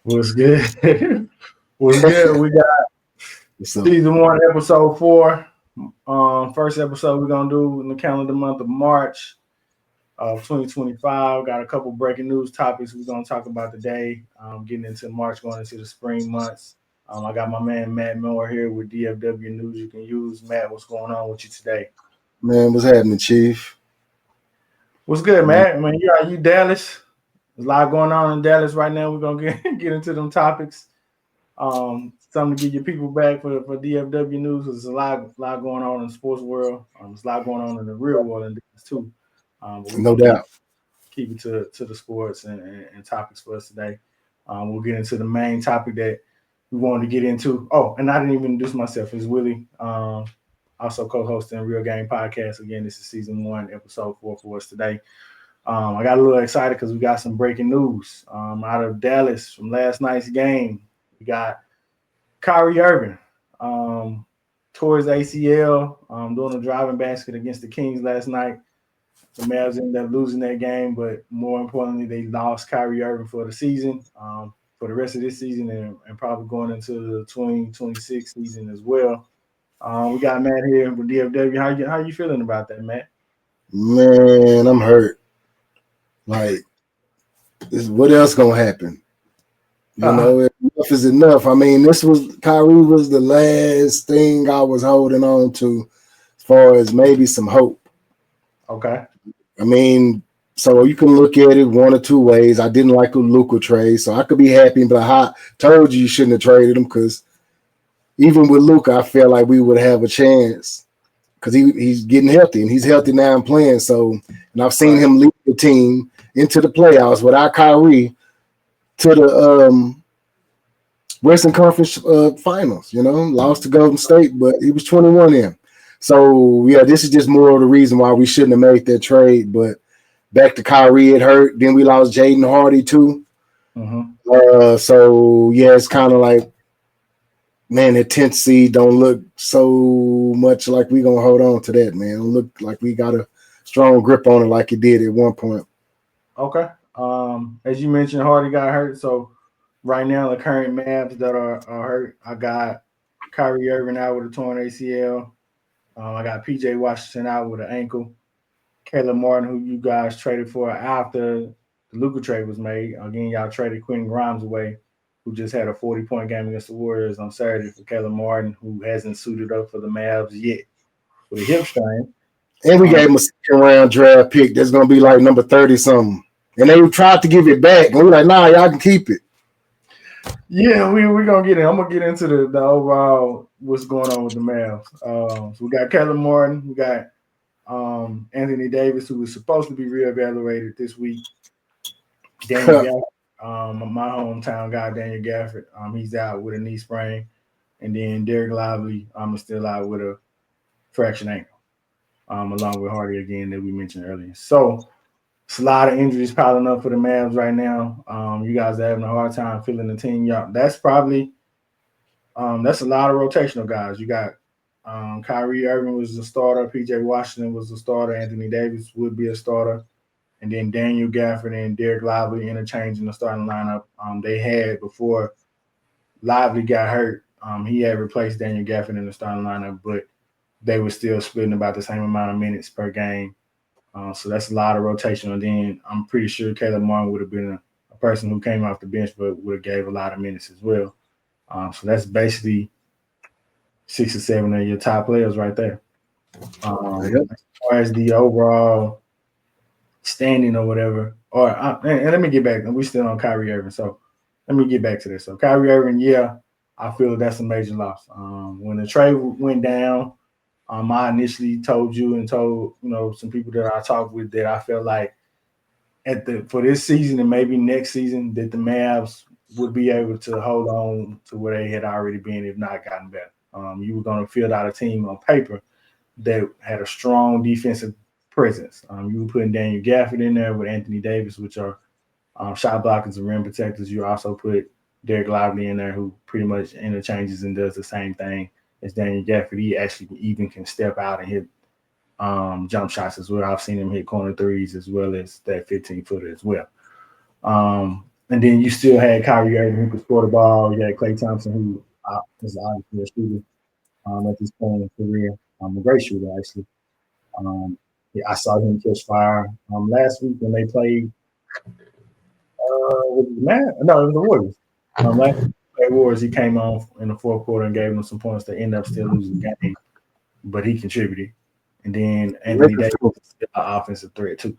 What's good? What's good? We got season 1, episode 4. First episode we're gonna do in the calendar month of March of 2025. Got a couple breaking news topics we're gonna talk about today. Getting into March, going into the spring months. I got my man Matt Moore here with DFW News You Can Use. Matt, what's going on with you today? Man, what's happening, Chief? What's good, Matt? Man, you Dallas. There's a lot going on in Dallas right now. We're gonna get into them topics. Something to get your people back for DFW News. There's a lot going on in the sports world. There's a lot going on in the real world in Dallas too. No doubt. Keep it to the sports and topics for us today. We'll get into the main topic that we wanted to get into. Oh, and I didn't even introduce myself. It's Willie. Also co-hosting Real Game Podcast. Again, this is season 1, episode 4 for us today. I got a little excited because we got some breaking news out of Dallas from last night's game. We got Kyrie Irving tore his ACL doing a driving basket against the Kings last night. The Mavs ended up losing that game, but more importantly, they lost Kyrie Irving for the season, for the rest of this season, and probably going into the 2026 season as well. We got Matt here with DFW. How you feeling about that, Matt? Man, I'm hurt. Like, what else gonna happen? You know, enough is enough. I mean, Kyrie was the last thing I was holding on to as far as maybe some hope. Okay. I mean, so you can look at it one or two ways. I didn't like the Luka trade, so I could be happy and be like, I told you shouldn't have traded him, because even with Luka, I feel like we would have a chance because he's getting healthy, and he's healthy now and playing. So, and I've seen him lead the team into the playoffs without Kyrie to the Western Conference Finals. You know, lost to Golden State, but he was 21 in. So yeah, this is just more of the reason why we shouldn't have made that trade. But back to Kyrie, it hurt. Then we lost Jaden Hardy too. Mm-hmm. So yeah, it's kind of like, man, that 10th seed don't look so much like we gonna hold on to that, man. Don't look like we got a strong grip on it like it did at one point. Okay. As you mentioned, Hardy got hurt. So right now, the current Mavs that are hurt, I got Kyrie Irving out with a torn ACL. I got PJ Washington out with an ankle. Caleb Martin, who you guys traded for after the Luka trade was made. Again, y'all traded Quentin Grimes away, who just had a 40-point game against the Warriors on Saturday, for Caleb Martin, who hasn't suited up for the Mavs yet with a hip strain. And we gave him a second-round draft pick that's going to be like number 30-something. And they tried to give it back, and we're like, nah, y'all can keep it. Yeah, we're going to get in. I'm going to get into the overall what's going on with the Mavs. So we got Caleb Martin. We got Anthony Davis, who was supposed to be reevaluated this week. Daniel Gafford, my hometown guy, Daniel Gafford, he's out with a knee sprain. And then Derek Lively is still out with a fractured ankle, along with Hardy again that we mentioned earlier. So it's a lot of injuries piling up for the Mavs right now. You guys are having a hard time filling the team. That's probably that's a lot of rotational guys. You got Kyrie Irving was the starter. PJ Washington was the starter. Anthony Davis would be a starter. And then Daniel Gafford and Derek Lively interchanging the starting lineup. They had before Lively got hurt. He had replaced Daniel Gafford in the starting lineup, but they were still splitting about the same amount of minutes per game. So that's a lot of rotation. And then I'm pretty sure Caleb Martin would have been a person who came off the bench, but would have gave a lot of minutes as well. So that's basically 6 or 7 of your top players right there. As far as the overall standing or whatever, and let me get back. We're still on Kyrie Irving, so let me get back to this. So Kyrie Irving, yeah, I feel that's a major loss. When the trade went down, I initially told you and told some people that I talked with that I felt like for this season and maybe next season that the Mavs would be able to hold on to where they had already been, if not gotten better. You were going to field out a team on paper that had a strong defensive presence. You were putting Daniel Gafford in there with Anthony Davis, which are shot blockers and rim protectors. You also put Derek Lively in there, who pretty much interchanges and does the same thing as Daniel Gafford. He actually even can step out and hit jump shots as well. I've seen him hit corner threes as well as that 15-footer as well. And then you still had Kyrie Irving, who could score the ball. You had Klay Thompson, who is obviously a shooter at this point in his career. A great shooter, actually. Yeah, I saw him catch fire last week when they played with the No, it was the Warriors. Last week they played Warriors, he came on in the fourth quarter and gave them some points to end up still losing the game, but he contributed. And then Anthony Davis is still an offensive threat too.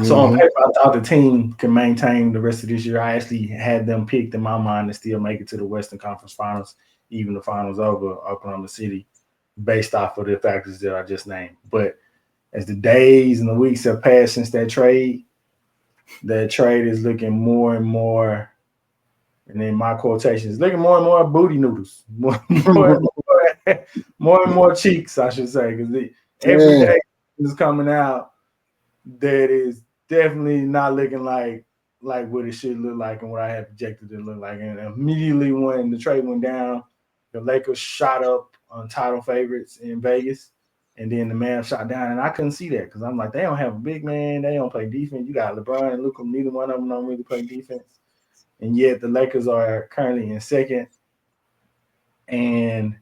So on paper, I thought the team can maintain the rest of this year. I actually had them picked in my mind to still make it to the Western Conference Finals, even the finals over Oklahoma City, based off of the factors that I just named. But as the days and the weeks have passed since that trade is looking more and more, and then my quotations, looking more and more booty noodles, more and more cheeks, I should say, because every day is coming out that is definitely not looking like what it should look like and what I had projected it to look like. And immediately when the trade went down, the Lakers shot up on title favorites in Vegas, and then the Mavs shot down. And I couldn't see that because I'm like, they don't have a big man. They don't play defense. You got LeBron and Luka. Neither one of them don't really play defense. And yet the Lakers are currently in second. And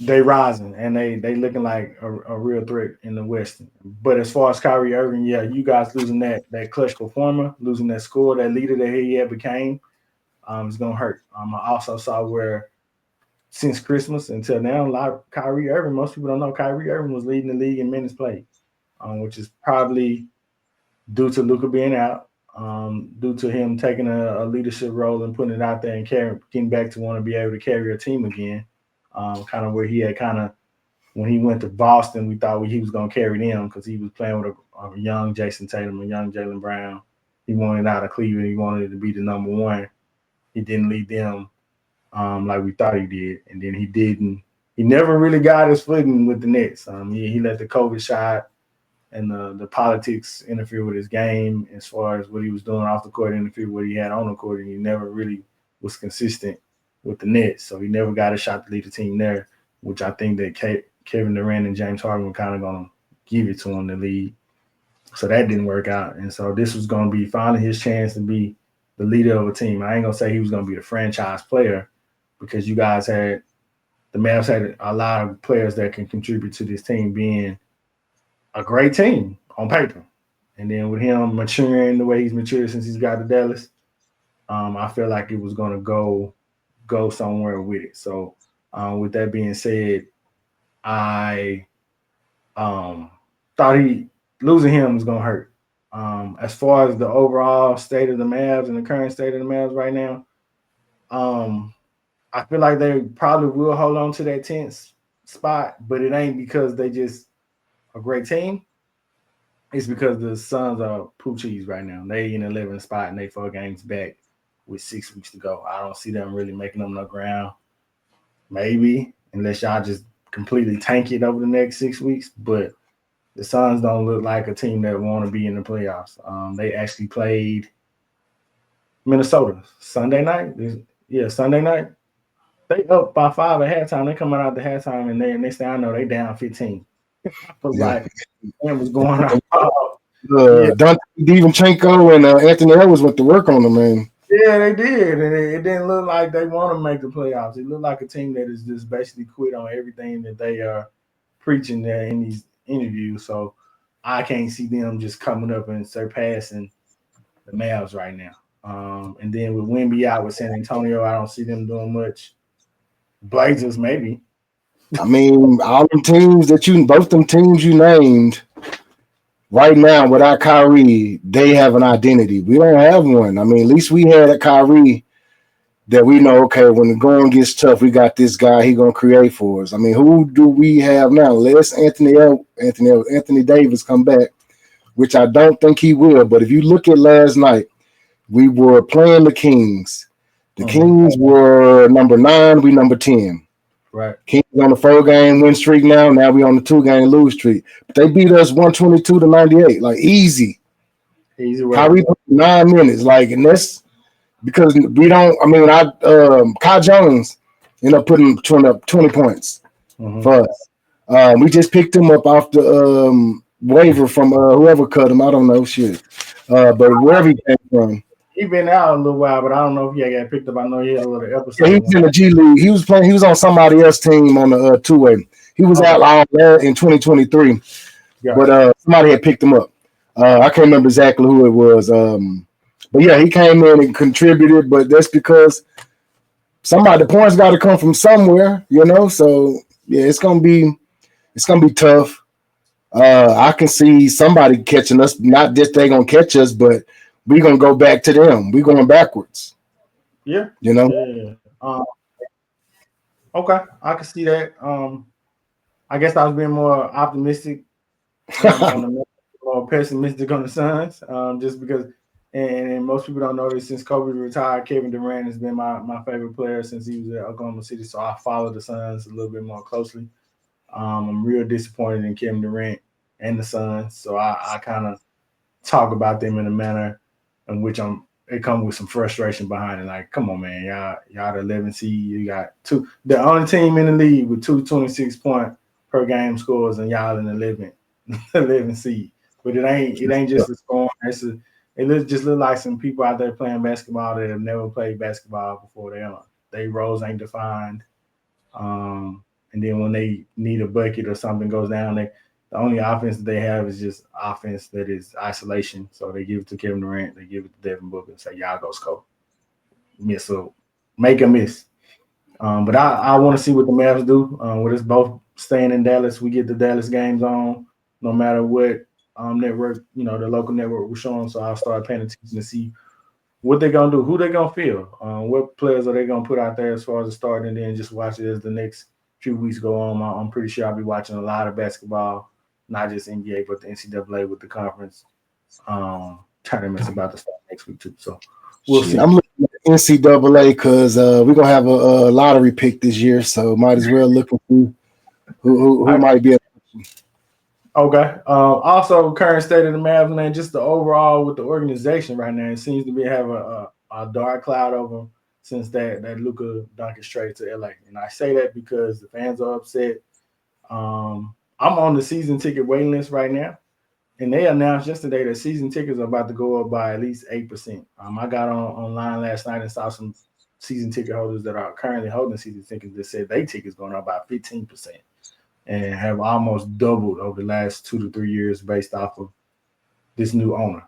they rising and they looking like a real threat in the West. But as far as Kyrie Irving, yeah, you guys losing that clutch performer, losing that scorer, that leader that he had became, it's gonna hurt. I also saw where since Christmas until now, Kyrie Irving, most people don't know Kyrie Irving was leading the league in minutes played, which is probably due to Luka being out, due to him taking a leadership role and putting it out there and getting back to want to be able to carry a team again. Kind of where he had when he went to Boston, we thought he was going to carry them because he was playing with a young Jason Tatum, a young Jaylen Brown. He wanted out of Cleveland. He wanted to be the number one. He didn't lead them like we thought he did. And then he never really got his footing with the Nets. He let the COVID shot and the politics interfere with his game as far as what he was doing off the court, interfere with what he had on the court, and he never really was consistent with the Nets. So he never got a shot to lead the team there, which I think that Kevin Durant and James Harden were kind of going to give it to him to lead. So that didn't work out. And so this was going to be finally his chance to be the leader of a team. I ain't going to say he was going to be the franchise player because you guys the Mavs had a lot of players that can contribute to this team being a great team on paper. And then with him maturing the way he's matured since he's got to Dallas, I feel like it was going to go somewhere with it. So with that being said, I thought losing him was gonna hurt. As far as the overall state of the Mavs and the current state of the Mavs right now, I feel like they probably will hold on to that 10th spot, but it ain't because they just a great team. It's because the Suns are poo cheese right now. They in the 11th spot and they 4 games back with 6 weeks to go. I don't see them really making them no ground. Maybe, unless y'all just completely tank it over the next 6 weeks. But the Suns don't look like a team that want to be in the playoffs. They actually played Minnesota Sunday night. Sunday night. They up by 5 at halftime. They coming out the halftime, and next thing I know, they down 15. I was like, man, was going on. Dante Divanchenko and Anthony Edwards went to work on them, man. Yeah, they did, and it didn't look like they want to make the playoffs. It looked like a team that is just basically quit on everything that they are preaching there in these interviews. So I can't see them just coming up and surpassing the Mavs right now. And then with Wemby out with San Antonio, I don't see them doing much. Blazers, maybe. I mean, all them teams both them teams you named right now without Kyrie, they have an identity. We don't have one. I mean, at least we had a Kyrie that we know, okay, when the going gets tough, we got this guy, he gonna create for us. I mean, who do we have now? Unless Anthony Davis come back, which I don't think he will. But if you look at last night, we were playing the Kings. The Kings were number 9, we number 10. Right. Kings on the 4-game win streak now. Now we on the 2-game lose streak. But they beat us 122-98, like easy. Easy way. Kyrie 9 minutes, like, and that's because we don't. I mean, Kai Jones ended up putting 20 points for us. We just picked him up off the waiver from whoever cut him. I don't know shit, but wherever he came from. He been out a little while, but I don't know if he got picked up. I know he had a little episode. Yeah, he was in the G League. He was playing. He was on somebody else's team on the 2-way. He was out in 2023, but somebody had picked him up. I can't remember exactly who it was. But yeah, he came in and contributed. But that's because the points got to come from somewhere, you know. So yeah, it's gonna be tough. I can see somebody catching us. Not just they gonna catch us, but we're gonna go back to them. We're going backwards. Yeah, you know. Yeah. Okay, I can see that. I guess I was being more optimistic, more pessimistic on the Suns, just because. And most people don't know this. Since Kobe retired, Kevin Durant has been my favorite player since he was at Oklahoma City. So I follow the Suns a little bit more closely. I'm real disappointed in Kevin Durant and the Suns. So I kind of talk about them in a manner in which it comes with some frustration behind it. Like, come on, man, y'all the 11 seed. You got the only team in the league with 226 point per game scores, and y'all in the 11 seed. But it ain't just a score. It just look like some people out there playing basketball that have never played basketball before. They roles ain't defined. And then when they need a bucket or something goes down, the only offense that they have is just offense that is isolation. So they give it to Kevin Durant, they give it to Devin Booker, and say, y'all go score. Make a miss. But I want to see what the Mavs do. With us both staying in Dallas, we get the Dallas games on no matter what network, the local network was showing. So I'll start paying attention to see what they're going to do, who they're going to feel, what players are they going to put out there as far as the start, and then just watch it as the next few weeks go on. I'm pretty sure I'll be watching a lot of basketball, not just NBA, but the NCAA with the conference tournaments about to start next week too. So we'll see. I'm looking at NCAA because we're going to have a lottery pick this year, so might as well look at who might be. Okay. Also, current state of the Mavs, man, just the overall with the organization right now, it seems to be having a dark cloud over them since that Luka Doncic trade to LA. And I say that because the fans are upset. I'm on the season ticket waiting list right now, and they announced yesterday that season tickets are about to go up by at least 8%. I got online last night and saw some season ticket holders that are currently holding season tickets that said their tickets going up by 15%. And have almost doubled over the last 2 to 3 years based off of this new owner.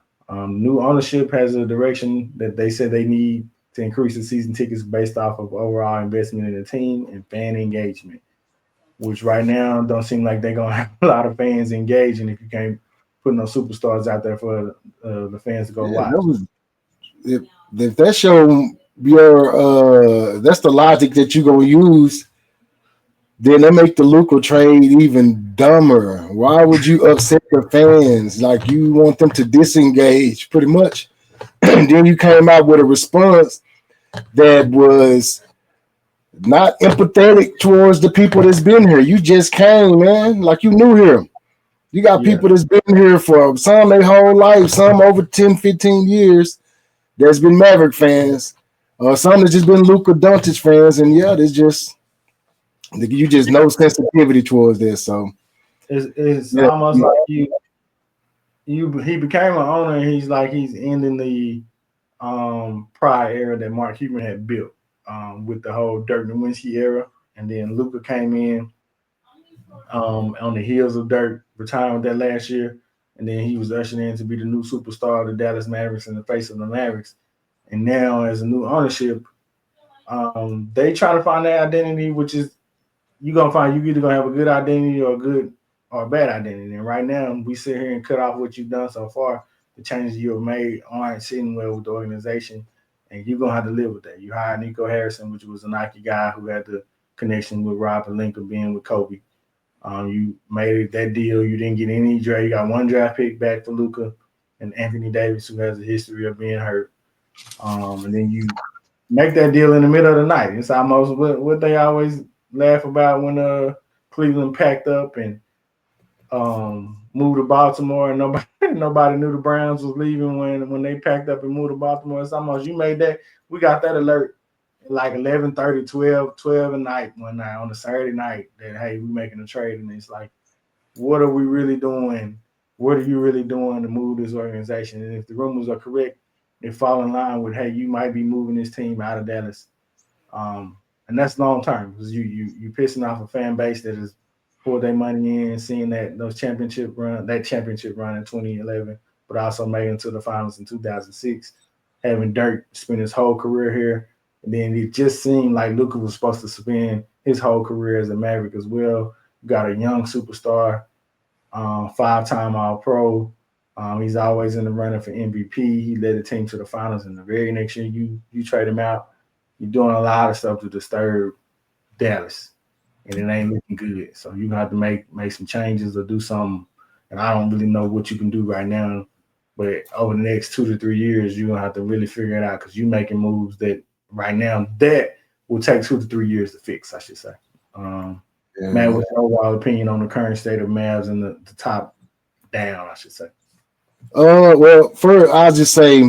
New ownership has a direction that they said they need to increase the season tickets based off of overall investment in the team and fan engagement, which right now don't seem like they're going to have a lot of fans engaging if you can't put no superstars out there for the fans to go watch. If that's that's the logic that you're going to use, then they make the Luka trade even dumber. Why would you upset the fans? Like, you want them to disengage pretty much. And then you came out with a response that was not empathetic towards the people that's been here. You just came, man. Like, you knew him. You got people that's been here for some their whole life, some over 10, 15 years that's been Maverick fans. Some that's just been Luka Doncic fans. And yeah, there's just... you just no sensitivity towards this, so it's almost like he became an owner, and he's ending the prior era that Mark Cuban had built with the whole Dirk Nowitzki era, and then Luka came in on the heels of Dirk retiring that last year, and then he was ushered in to be the new superstar of the Dallas Mavericks and the face of the Mavericks, and now as a new ownership, they try to find that identity, which is you're gonna find you either gonna have a good identity or a bad identity. And right now, we sit here and cut off what you've done so far. The changes you have made aren't sitting well with the organization, and you're gonna have to live with that. You hired Nico Harrison, which was a Nike guy who had the connection with Rob and Lincoln being with Kobe. You made that deal. You didn't get any draft. You got one draft pick back for Luka and Anthony Davis, who has a history of being hurt. And then you make that deal in the middle of the night. It's almost what they always laugh about when Cleveland packed up and moved to Baltimore, and nobody knew the Browns was leaving when they packed up and moved to Baltimore. It's almost you made that. We got that alert like 11:30, 12 at night one night on a Saturday night that hey, we're making a trade, and it's like, what are we really doing? What are you really doing to move this organization? And if the rumors are correct, they fall in line with hey, you might be moving this team out of Dallas, and that's long term because you pissing off a fan base that has poured their money in, seeing that championship run in 2011, but also making it to the finals in 2006, having Dirk spend his whole career here. And then it just seemed like Luka was supposed to spend his whole career as a Maverick as well. You got a young superstar, 5-time All-Pro. He's always in the running for MVP. He led the team to the finals, and the very next year you trade him out. You're doing a lot of stuff to disturb Dallas, and it ain't looking good. So you're gonna have to make some changes or do something. And I don't really know what you can do right now, but over the next 2 to 3 years, you're gonna have to really figure it out because you're making moves that right now that will take 2 to 3 years to fix, I should say. Matt, what's your overall opinion on the current state of Mavs and the top down, I should say? Well, first I'll just say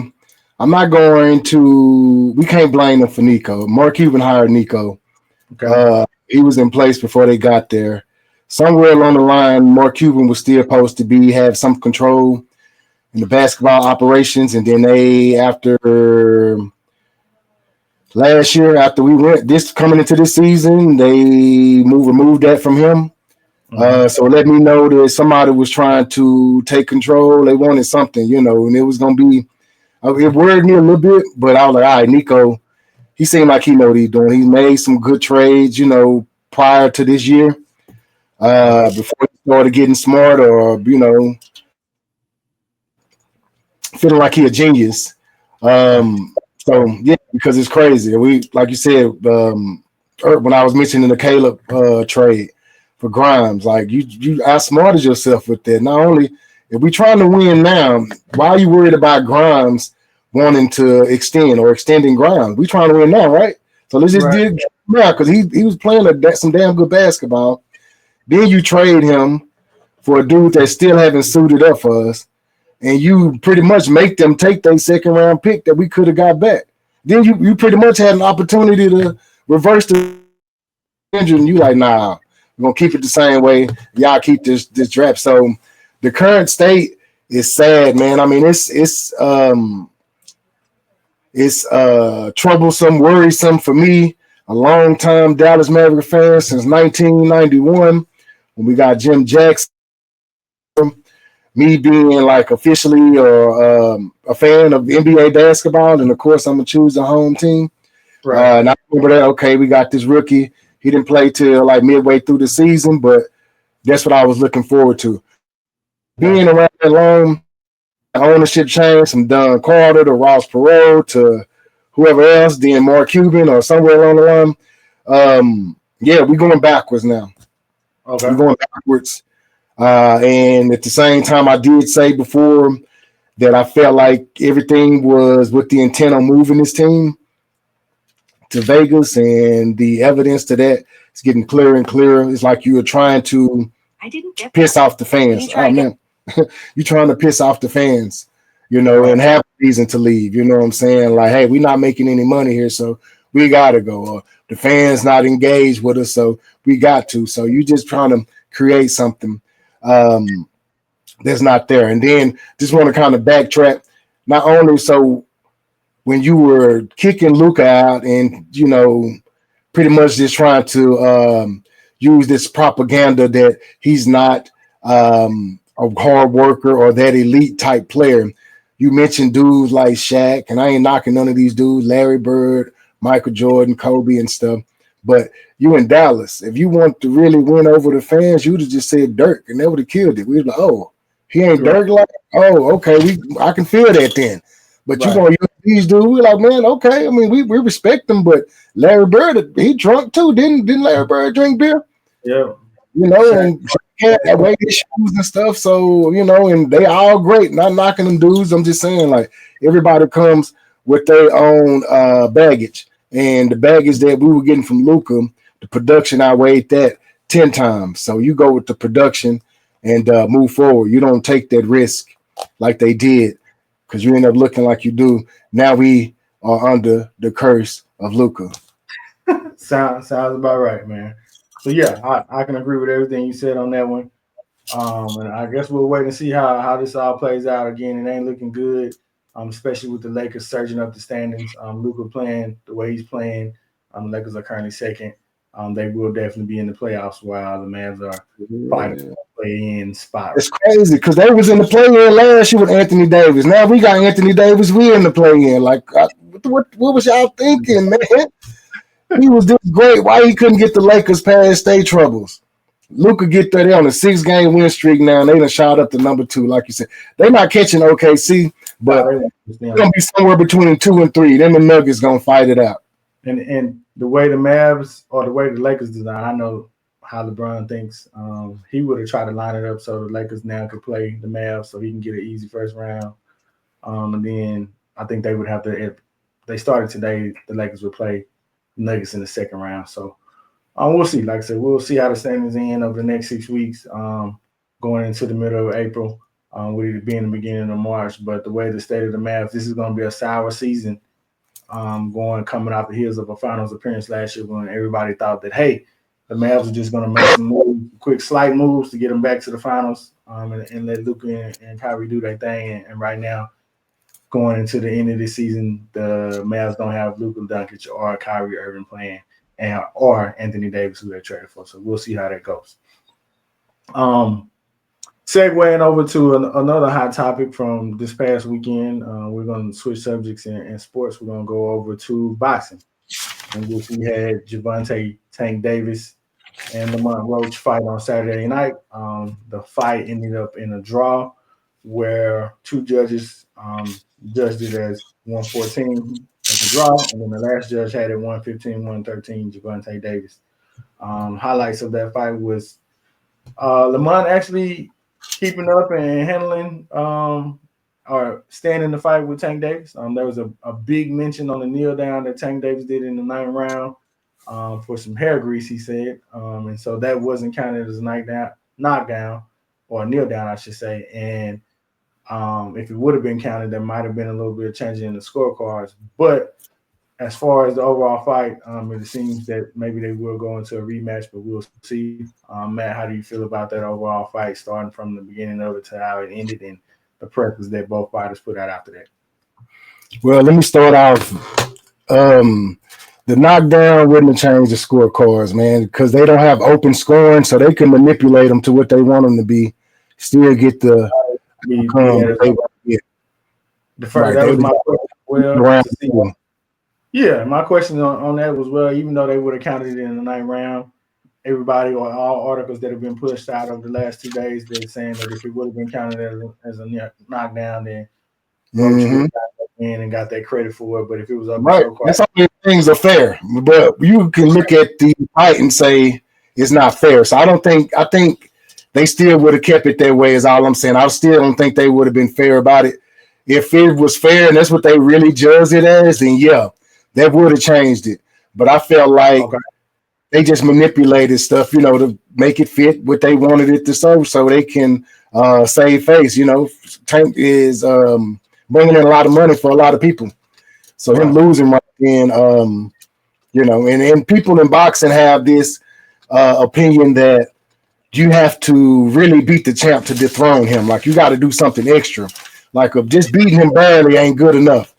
I'm not going to. We can't blame them for Nico. Mark Cuban hired Nico. Okay. He was in place before they got there. Somewhere along the line, Mark Cuban was still supposed to have some control in the basketball operations, and then they after. Last year, after we went coming into this season, they removed that from him. So let me know that somebody was trying to take control. They wanted something, and it was going to be. It worried me a little bit, but I was like, all right, Nico, he seemed like he know what he's doing. He made some good trades, prior to this year, before he started getting smart or, feeling like he a genius. So yeah, because it's crazy. We, like you said, when I was mentioning the Caleb trade for Grimes, like you outsmarted yourself with that. Not only if we trying to win now, why are you worried about Grimes wanting to extending Grimes? We trying to win now, right? So let's just do it now because he was playing some damn good basketball. Then you trade him for a dude that still haven't suited up for us. And you pretty much make them take their second round pick that we could have got back. Then you pretty much had an opportunity to reverse the injury, and you like, nah, we're gonna keep it the same way. Y'all keep this draft. So the current state is sad, man. I mean, it's troublesome, worrisome for me. A long time Dallas Maverick fan since 1991 when we got Jim Jackson. Me being like officially a fan of NBA basketball, and of course I'm gonna choose the home team. Right. And I remember that. Okay, we got this rookie. He didn't play till like midway through the season, but that's what I was looking forward to. Being around that long, ownership changed from Don Carter to Ross Perot to whoever else, then Mark Cuban or somewhere along the line. Yeah, we're going backwards now. Okay. We're going backwards. And at the same time, I did say before that I felt like everything was with the intent on moving this team to Vegas, and the evidence to that is getting clearer and clearer. It's like you were trying to piss off the fans. Oh, man. You're trying to piss off the fans, and have a reason to leave. You know what I'm saying? Like, hey, we're not making any money here, so we got to go. Or the fans not engaged with us, so we got to. So you just trying to create something that's not there. And then just want to kind of backtrack. Not only so when you were kicking Luka out and, pretty much just trying to use this propaganda that he's not a hard worker or that elite type player. You mentioned dudes like Shaq, and I ain't knocking none of these dudes, Larry Bird, Michael Jordan, Kobe and stuff. But you in Dallas, if you want to really win over the fans, you would have just said Dirk, and they would have killed it. We was like, oh, he ain't Dirk, like, oh, okay, I can feel that then. But you're gonna use these dudes. We're like, man, okay. I mean, we respect them, but Larry Bird, he drunk too. Didn't Larry Bird drink beer? Yeah. You know, and had that weight issues and stuff. So, you know, and they all great. Not knocking them dudes. I'm just saying, like, everybody comes with their own baggage. And the baggage that we were getting from Luka, the production outweighed that 10 times. So you go with the production and move forward. You don't take that risk like they did because you end up looking like you do. Now we are under the curse of Luka. Sounds about right, man. So yeah, I can agree with everything you said on that one. And I guess we'll wait and see how this all plays out. Again, it ain't looking good, especially with the Lakers surging up the standings. Luka playing the way he's playing. Lakers are currently second. They will definitely be in the playoffs while the Mavs are fighting for the play-in spot. It's crazy because they was in the play-in last year with Anthony Davis. Now we got Anthony Davis. We in the play-in. Like, what was y'all thinking, man? He was this great. Why he couldn't get the Lakers past state troubles? Luka get there. They on a 6-game win streak now. They done shot up to number 2, like you said. They're not catching OKC, but they're gonna be somewhere between 2 and 3. Then the Nuggets gonna fight it out. And the way the Mavs or the way the Lakers design, I know how LeBron thinks. He would have tried to line it up so the Lakers now could play the Mavs so he can get an easy first round. And then I think they would have to, if they started today, the Lakers would play Nuggets in the second round. So we'll see. Like I said, we'll see how the standings end over the next 6 weeks, going into the middle of April, with it being the beginning of March. But the way the state of the Mavs, this is going to be a sour season. Coming off the heels of a finals appearance last year when everybody thought that, hey, the Mavs were just going to make some moves, quick slight moves to get them back to the finals, and let Luka and Kyrie do their thing. And right now, going into the end of the season, the Mavs don't have Luka Doncic or Kyrie Irving playing, or Anthony Davis, who they traded for. So we'll see how that goes. Segueing over to another hot topic from this past weekend, we're going to switch subjects in sports. We're going to go over to boxing, in which we had Gervonta Tank Davis and Lamont Roach fight on Saturday night. The fight ended up in a draw where 2 judges judged it as 114 as a draw, and then the last judge had it 115-113, Gervonta Davis. Highlights of that fight was Lamont actually keeping up and handling or staying in the fight with Tank Davis. There was a big mention on the kneel down that Tank Davis did in the 9th round for some hair grease, he said. And so that wasn't counted as a knockdown or a kneel down, I should say. And if it would have been counted, there might have been a little bit of change in the scorecards. But as far as the overall fight, it seems that maybe they will go into a rematch, but we'll see. Matt, how do you feel about that overall fight, starting from the beginning of it to how it ended and the pressures that both fighters put out after that? Well, let me start off. The knockdown wouldn't have changed the scorecards, man, because they don't have open scoring, so they can manipulate them to what they want them to be. Still get the the first. That was my question. Well, yeah, my question on that was, well, even though they would have counted it in the 9th round, everybody or all articles that have been pushed out over the last 2 days, they're saying that if it would have been counted as a knockdown, then Roach would have got in and got that credit for it. But if it was up, right, that's how many things are fair. But you can look at the fight and say it's not fair. So I think they still would have kept it that way. Is all I'm saying. I still don't think they would have been fair about it. If it was fair and that's what they really judged it as, then yeah, that would have changed it. But I felt like they just manipulated stuff, to make it fit what they wanted it to serve so they can save face. Tank is bringing in a lot of money for a lot of people. So him losing right then, and people in boxing have this opinion that you have to really beat the champ to dethrone him. Like, you got to do something extra. Like, just beating him barely ain't good enough.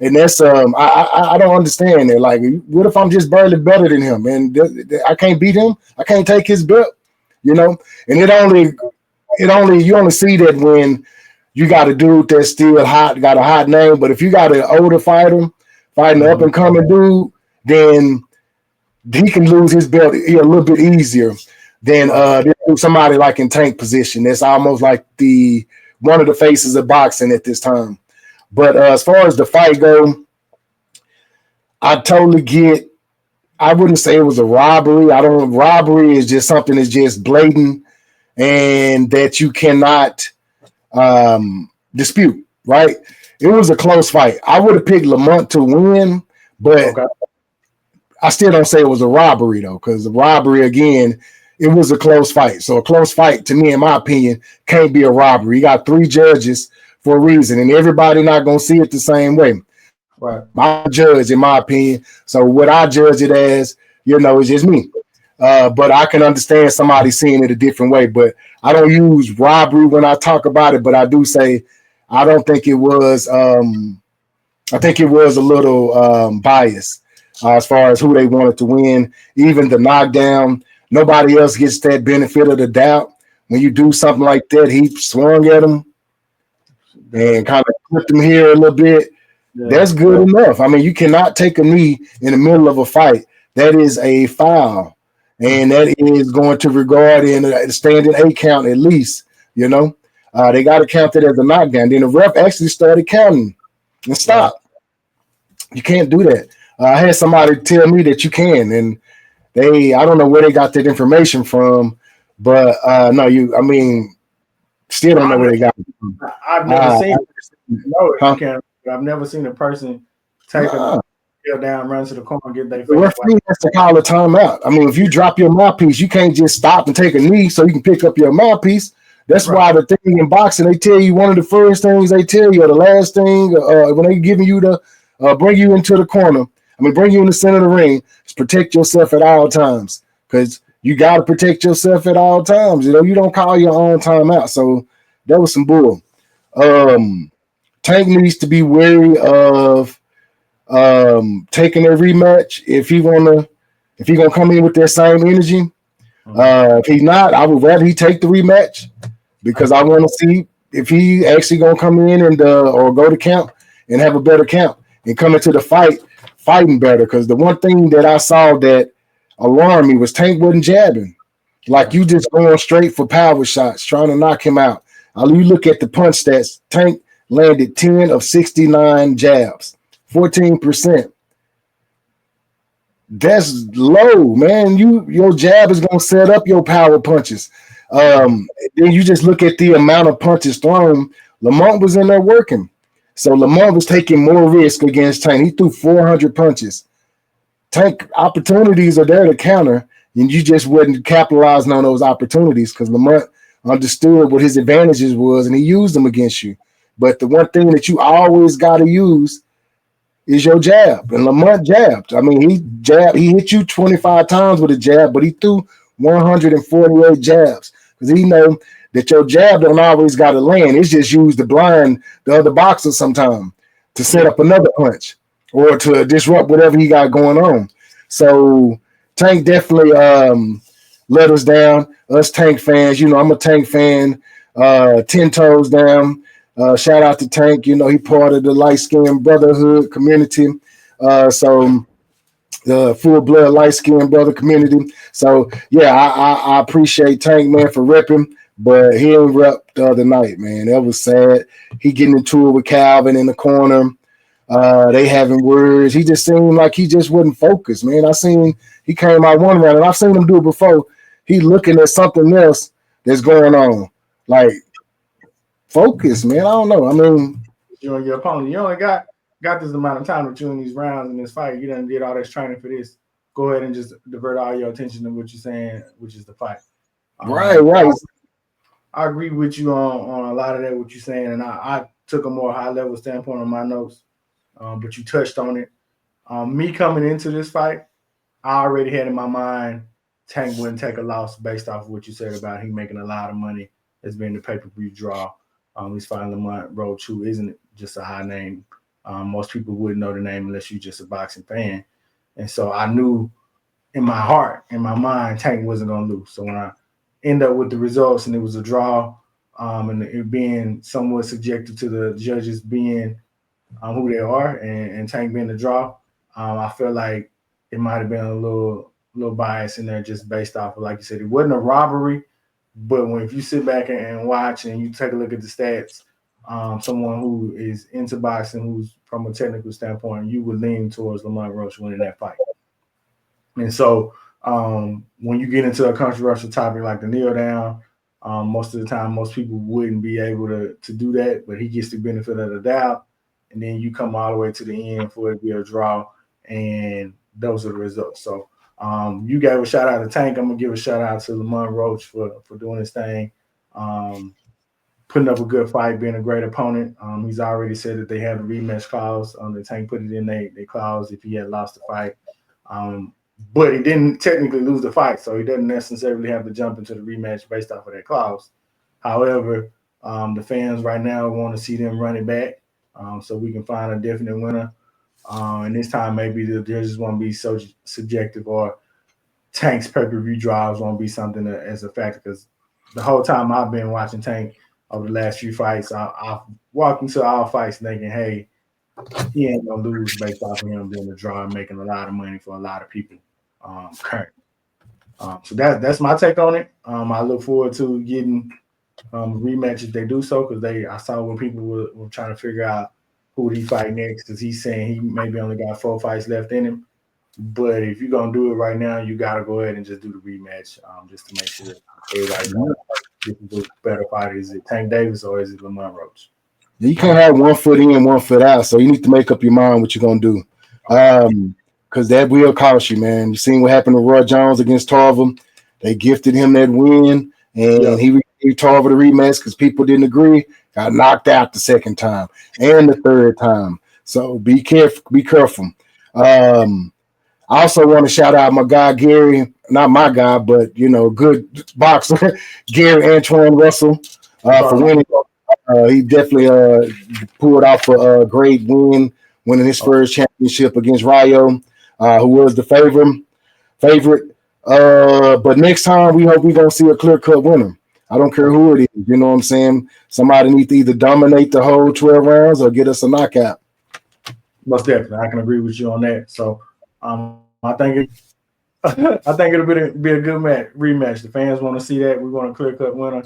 And that's I don't understand it. Like, what if I'm just barely better than him and I can't beat him? I can't take his belt, And you only see that when you got a dude that's still hot, got a hot name. But if you got an older fighter, fighting an up and coming dude, then he can lose his belt a little bit easier than somebody like in Tank position. That's almost like one of the faces of boxing at this time. But as far as the fight go, I totally get. I wouldn't say it was a robbery. I don't. Robbery is just something that's just blatant and that you cannot dispute. Right? It was a close fight. I would have picked Lamont to win, but Okay. I still don't say it was a robbery though, because the robbery again, it was a close fight. So a close fight, to me, in my opinion, can't be a robbery. You got 3 judges for a reason, and everybody not gonna see it the same way. Right. I'm a judge, in my opinion. So what I judge it as, is just me. But I can understand somebody seeing it a different way. But I don't use robbery when I talk about it. But I do say I don't think it was. I think it was a little biased as far as who they wanted to win. Even the knockdown, nobody else gets that benefit of the doubt. When you do something like that, he swung at him and kind of flipped him here a little bit. Yeah. That's good enough. I mean, you cannot take a knee in the middle of a fight. That is a foul, and that is going to regard in a standing 8 count at least. They got to count it as a knockdown. Then the ref actually started counting and stopped. You can't do that. I had somebody tell me that you can, and I don't know where they got that information from, but no, still don't know where they got it from. I've never seen I've never seen a person take a down, run to the corner, and get their face. The referee has to call a timeout. I mean, if you drop your mouthpiece, you can't just stop and take a knee so you can pick up your mouthpiece. That's why the thing in boxing, they tell you one of the first things they tell you, or the last thing, when they giving you the bring you into the corner, bring you in the center of the ring, is protect yourself at all times, because you got to protect yourself at all times. You don't call your own timeout. So that was some bull. Tank needs to be wary of taking a rematch if he gonna come in with that same energy. If he's not, I would rather he take the rematch, because I want to see if he actually gonna come in and or go to count and have a better count and come into the fight fighting better. Because the one thing that I saw that alarmed me was Tank wasn't jabbing. Like, you just going straight for power shots, trying to knock him out. You look at the punch stats, Tank landed 10 of 69 jabs, 14%. That's low, man. Your jab is going to set up your power punches. Then you just look at the amount of punches thrown. Lamont was in there working. So Lamont was taking more risk against Tank. He threw 400 punches. Tank opportunities are there to counter, and you just wasn't capitalizing on those opportunities because Lamont understood what his advantages was, and he used them against you. But the one thing that you always got to use is your jab. And Lamont jabbed. He hit you 25 times with a jab, but he threw 148 jabs because he know that your jab don't always got to land. It's just used to blind the other boxer sometime to set up another punch or to disrupt whatever he got going on. So Tank definitely let us down. Us Tank fans, I'm a Tank fan, 10 toes down. Shout out to Tank. He part of the light-skinned brotherhood community. So the full-blood light-skinned brother community. So, yeah, I appreciate Tank, man, for repping. But he didn't rep the other night, man. That was sad. He getting into it with Calvin in the corner. They having words. He just seemed like he just wasn't focused, man. I seen he came out one round, and I've seen him do it before. He looking at something else that's going on. Like, focus, man. I don't know. You and your opponent, you only got this amount of time with you in these rounds in this fight. You done did all this training for this. Go ahead and just divert all your attention to what you're saying, which is the fight. Right. I agree with you on a lot of that, what you're saying, and I took a more high-level standpoint on my notes, but you touched on it. Me coming into this fight, I already had in my mind Tank wouldn't take a loss based off of what you said about him making a lot of money as being the pay-per-view draw. He's fighting Lamont Roach, who isn't just a high name. Most people wouldn't know the name unless you're just a boxing fan. And so I knew in my heart, in my mind, Tank wasn't going to lose. So when I end up with the results and it was a draw, and it being somewhat subjected to the judges being who they are and Tank being the draw, I feel like it might have been a little bias in there just based off of, like you said, it wasn't a robbery, but if you sit back and watch and you take a look at the stats, someone who is into boxing, who's from a technical standpoint, you would lean towards Lamont Roach winning that fight. And so when you get into a controversial topic like the kneel down, most of the time, most people wouldn't be able to do that, but he gets the benefit of the doubt. And then you come all the way to the end for it to be a draw, and those are the results. So you gave a shout out to Tank. I'm gonna give a shout out to Lamont Roach for doing his thing, putting up a good fight, being a great opponent. He's already said that they have a rematch clause. The Tank put it in their clause if he had lost the fight. But he didn't technically lose the fight, so he doesn't necessarily have to jump into the rematch based off of that clause. However, the fans right now want to see them run it back, so we can find a definite winner. And this time, maybe the judges won't be so subjective, or Tank's pay-per-view drives won't be something as a factor. Because the whole time I've been watching Tank over the last few fights, I've walked into all fights thinking, hey, he ain't gonna lose based off of him being a draw and making a lot of money for a lot of people. Current. So that's my take on it. I look forward to getting a rematch if they do so, because I saw when people were trying to figure out who would he fight next, because he's saying he maybe only got 4 fights left in him. But if you're gonna do it right now, you gotta go ahead and just do the rematch, just to make sure everybody knows who's better fighter. Is it Tank Davis or is it Lamont Roach? You can't have 1 foot in, 1 foot out. So you need to make up your mind what you're gonna do. Because that will cost you, man. You seen what happened to Roy Jones against Tarver. They gifted him that win, and he gave Tarver the rematch because people didn't agree. Got knocked out the second time and the third time. So be careful. Be careful. I also want to shout out my guy Gary, not my guy, but good boxer Gary Antoine Russell for winning. He definitely pulled off a great win, winning his first championship against Rayo, who was the favorite. But next time, we hope we're going to see a clear-cut winner. I don't care who it is. You know what I'm saying? Somebody needs to either dominate the whole 12 rounds or get us a knockout. Most definitely. I can agree with you on that. So I think it'll be a good rematch. The fans want to see that. We want a clear-cut winner.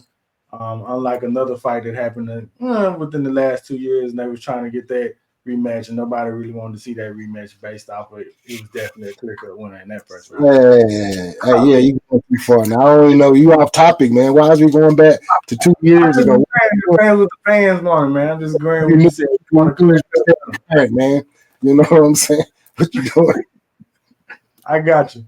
Unlike another fight that happened within the last 2 years, and they was trying to get that rematch, and nobody really wanted to see that rematch based off of it. It was definitely a clear-cut winner in that first round. Yeah, you going too far now. I don't even know. You off topic, man. Why is we going back to 2 years ago? The fans want it, man. I'm just agreeing with you said. You want to man. You know what I'm saying? What you doing? I got you.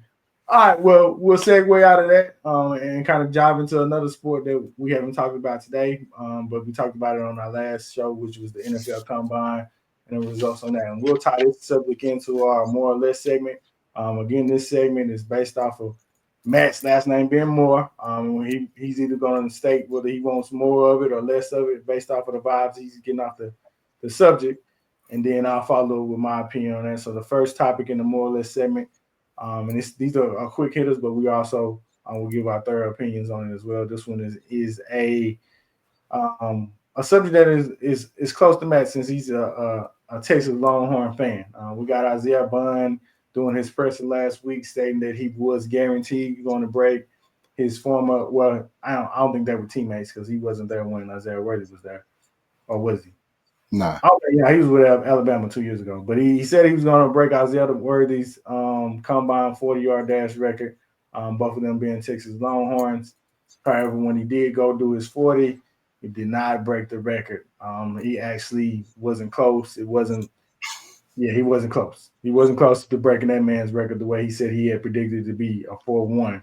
All right, well, we'll segue out of that and kind of dive into another sport that we haven't talked about today, but we talked about it on our last show, which was the NFL Combine and the results on that. And we'll tie this subject into our more or less segment. Again, this segment is based off of Matt's last name being Moore. He's either going to state whether he wants more of it or less of it based off of the vibes he's getting off the subject. And then I'll follow with my opinion on that. So the first topic in the more or less segment, and these are quick hitters, but we also will give our third opinions on it as well. This one is a subject that is close to Matt since he's a Texas Longhorn fan. We got Isaiah Bond doing his presser last week, stating that he was guaranteed going to break his former. Well, I don't think they were teammates because he wasn't there when Isaiah Worthy was there, or was he? Nah. Yeah, he was with Alabama 2 years ago. But he said he was going to break Isaiah Worthy's combine 40-yard dash record, both of them being Texas Longhorns. However, when he did go do his 40, he did not break the record. He actually wasn't close. He wasn't close. He wasn't close to breaking that man's record the way he said he had predicted to be a 4-1.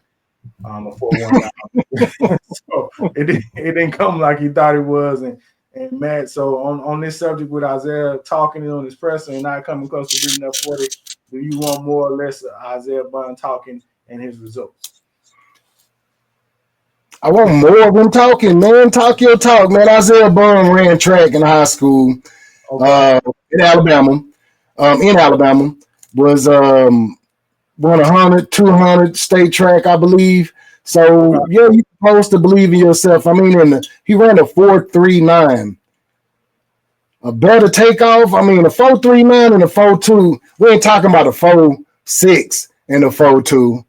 A 4-1. So it didn't come like he thought it was. And Matt, so on this subject with Isaiah talking on his presser and not coming close to beating that 40, do you want more or less Isaiah Bond talking and his results? I want more of him talking, man. Talk your talk, man. Isaiah Bond ran track in high school in Alabama. Was won 100, 200 state track, I believe. So, yeah, you're supposed to believe in yourself. I mean, he ran a 4.39. A better takeoff. I mean, a 4.39 and a 4.2. We ain't talking about a 4.6 and a 4.2.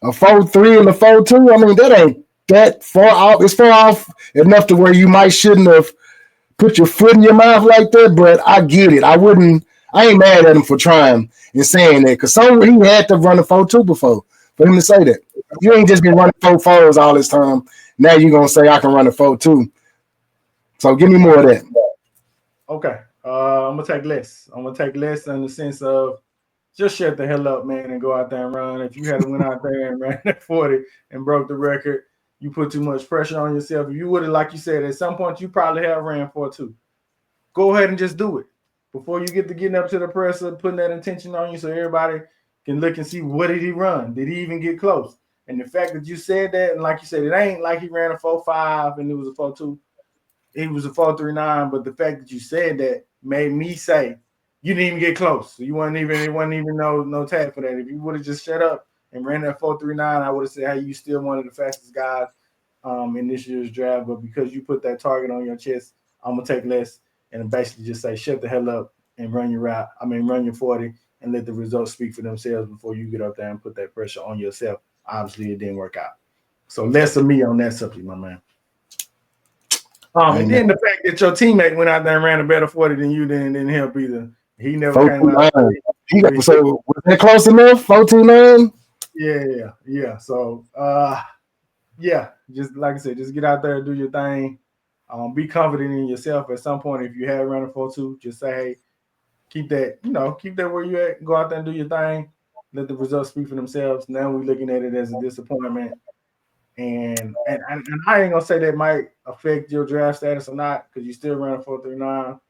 A 4.3 and a 4.2. I mean, that ain't that far off. It's far off enough to where you shouldn't have put your foot in your mouth like that, but I get it. I ain't mad at him for trying and saying that because he had to run a 4-2 before for him to say that. You ain't just been running 4-4s all this time. Now you're gonna say I can run a 4-2. So give me more of that. Okay. I'm gonna take less. I'm gonna take less in the sense of just shut the hell up, man, and go out there and run. If you had went out there and ran that 40 and broke the record, you put too much pressure on yourself. If you would have, like you said, at some point you probably have ran 4-2. Go ahead and just do it before you get to getting up to the presser, putting that intention on you, so everybody can look and see what did he run? Did he even get close? And the fact that you said that, and like you said, it ain't like he ran a 4.5 and it was a 4.2. It was a 4.39, but the fact that you said that made me say you didn't even get close. So it wasn't even no tag for that. If you would have just shut up and ran that 4.39, I would have said, hey, you still one of the fastest guys in this year's draft. But because you put that target on your chest, I'm gonna take less and basically just say shut the hell up and run your route. Run your 40 and let the results speak for themselves before you get up there and put that pressure on yourself. Obviously, it didn't work out. So less of me on that subject, my man. And then the fact that your teammate went out there and ran a better 40 than you didn't help either. He never came out. So was that close enough? 4.29? Yeah. So yeah, just like I said, just get out there and do your thing. Be confident in yourself. At some point, if you have run a 4.2, just say, hey, keep that where you at. Go out there and do your thing. Let the results speak for themselves. Now we're looking at it as a disappointment. And I ain't gonna say that might affect your draft status or not because you still run a 4.39.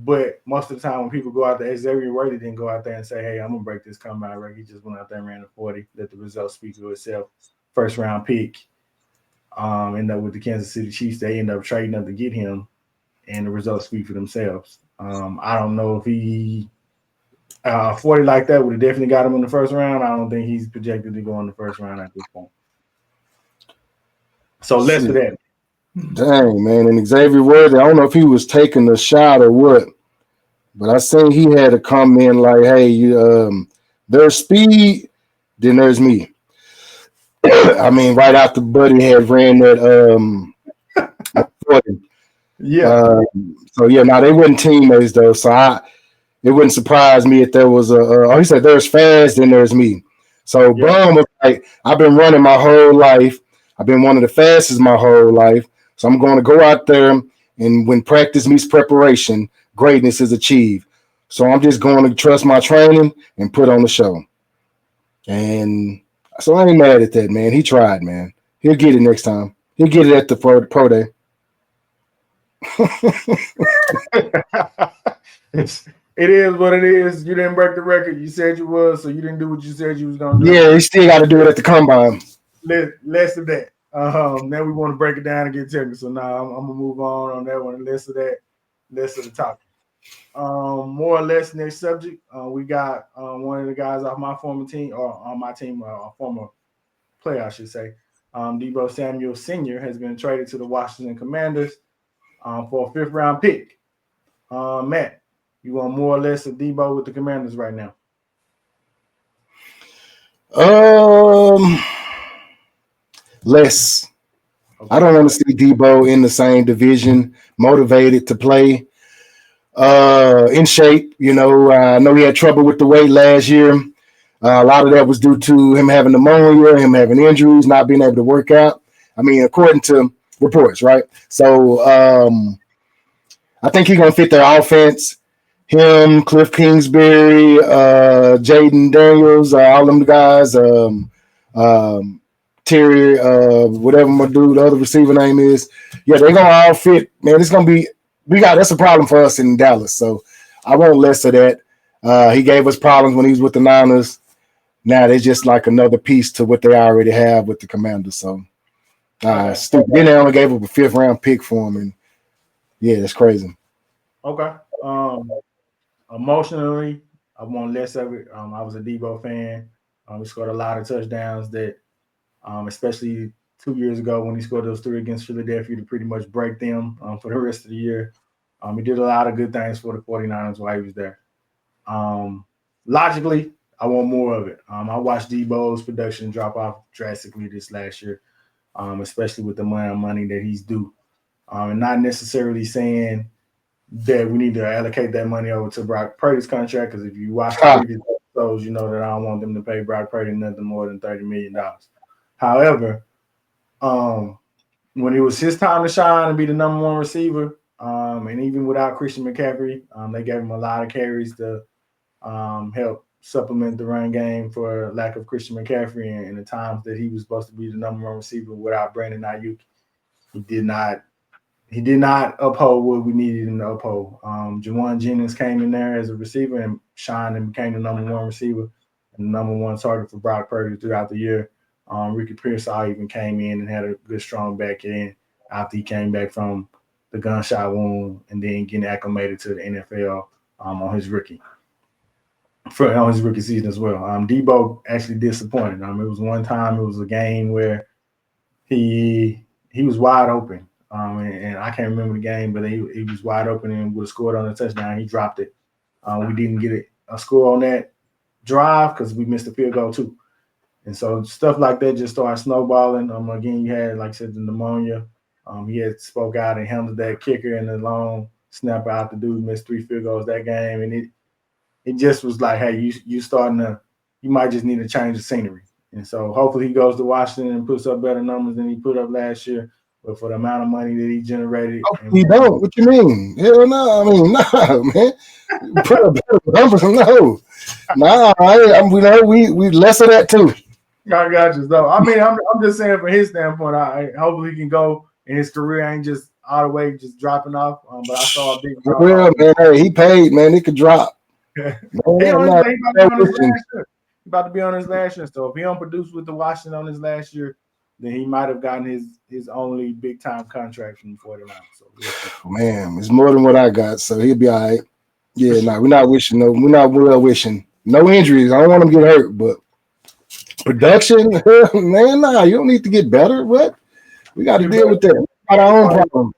But most of the time when people go out there, Xavier Worthy didn't go out there and say, hey, I'm gonna break this combine record. He just went out there and ran a 40, let the results speak for itself. First round pick. End up with the Kansas City Chiefs. They end up trading up to get him, and the results speak for themselves. I don't know if he 40 like that would have definitely got him in the first round. I don't think he's projected to go in the first round at this point. So less of that. Dang, man. And Xavier Worthy, I don't know if he was taking a shot or what, but I seen he had to come in like, hey, there's speed, then there's me. Right after Buddy had ran that 40. Yeah. They weren't teammates though. So it wouldn't surprise me if there was he said there's fast, then there's me. So Bum was like, I've been running my whole life. I've been one of the fastest my whole life. So I'm going to go out there, and when practice meets preparation, greatness is achieved. So I'm just going to trust my training and put on the show. And so I ain't mad at that, man. He tried, man. He'll get it next time. He'll get it at the pro day. It is what it is. You didn't break the record. You said you was, so you didn't do what you said you was going to do. Yeah, you still got to do it at the combine. Less of that. Now we want to break it down and get technical. So now I'm going to move on that one. Less of that. Less of the topic. More or less next subject. We got one of the guys off my former team, or on my team, a former player, I should say. Deebo Samuel Sr. has been traded to the Washington Commanders for a 5th round pick. Matt, you want more or less of Deebo with the Commanders right now? Less. Okay. I don't want to see Deebo in the same division, motivated to play, in shape. I know he had trouble with the weight last year. A lot of that was due to him having pneumonia, him having injuries, not being able to work out. According to reports, right? So I think he's going to fit their offense. Him, Cliff Kingsbury, Jaden Daniels, all them guys, Terry, whatever my dude, the other receiver name is. Yeah, they're going to all fit. Man, it's going to be that's a problem for us in Dallas. So I want less of that. He gave us problems when he was with the Niners. Now they're just like another piece to what they already have with the Commanders. So stupid. Then they only gave up a 5th round pick for him. And yeah, that's crazy. Okay. Emotionally, I want less of it. I was a Deebo fan. He scored a lot of touchdowns that, especially 2 years ago when he scored those 3 against Philadelphia to pretty much break them for the rest of the year. He did a lot of good things for the 49ers while he was there. Logically, I want more of it. I watched Deebo's production drop off drastically this last year, especially with the amount of money that he's due. and not necessarily saying that we need to allocate that money over to Brock Purdy's contract. Because if you watch the Ha. previous episodes, you know that I don't want them to pay Brock Purdy nothing more than $30 million. However, um, when it was his time to shine and be the number one receiver, and even without Christian McCaffrey, they gave him a lot of carries to help supplement the run game for lack of Christian McCaffrey. And the times that he was supposed to be the number one receiver without Brandon Ayuk, he did not. He did not uphold what we needed him to uphold. Jawan Jennings came in there as a receiver and shined and became the number one receiver and the number one target for Brock Purdy throughout the year. Ricky Pearsall even came in and had a good, strong back end after he came back from the gunshot wound and then getting acclimated to the NFL on his rookie season as well. Debo actually disappointed. It was one time, it was a game where he was wide open. And I can't remember the game, but he was wide open and would have scored on the touchdown. He dropped it. We didn't get a score on that drive because we missed a field goal too. And so stuff like that just started snowballing. Again, you had, like I said, the pneumonia. He had spoke out and handled that kicker and the long snapper out. The dude missed 3 field goals that game, and it just was like, hey, you might just need to change the scenery. And so hopefully he goes to Washington and puts up better numbers than he put up last year. But for the amount of money that he generated, You don't. What you mean? Hell no. I mean, no, man. Put a better numbers. No. Nah, we less of that too. I got you. Though. I mean, I'm just saying from his standpoint, hopefully he can go and his career ain't just all the way just dropping off. But I saw a big drop. Well, man, hey, he paid, man. He could drop. He about to be on his last year. So if he don't produce with the Washington on his last year, then he might have gotten his only big time contract from the 49ers. So man, it's more than what I got, so he'll be all right. Yeah, nah, we're not wishing. No, we're not well wishing. No injuries. I don't want him to get hurt, but production, man, nah, you don't need to get better. What? We got to deal with that. We got our own problem.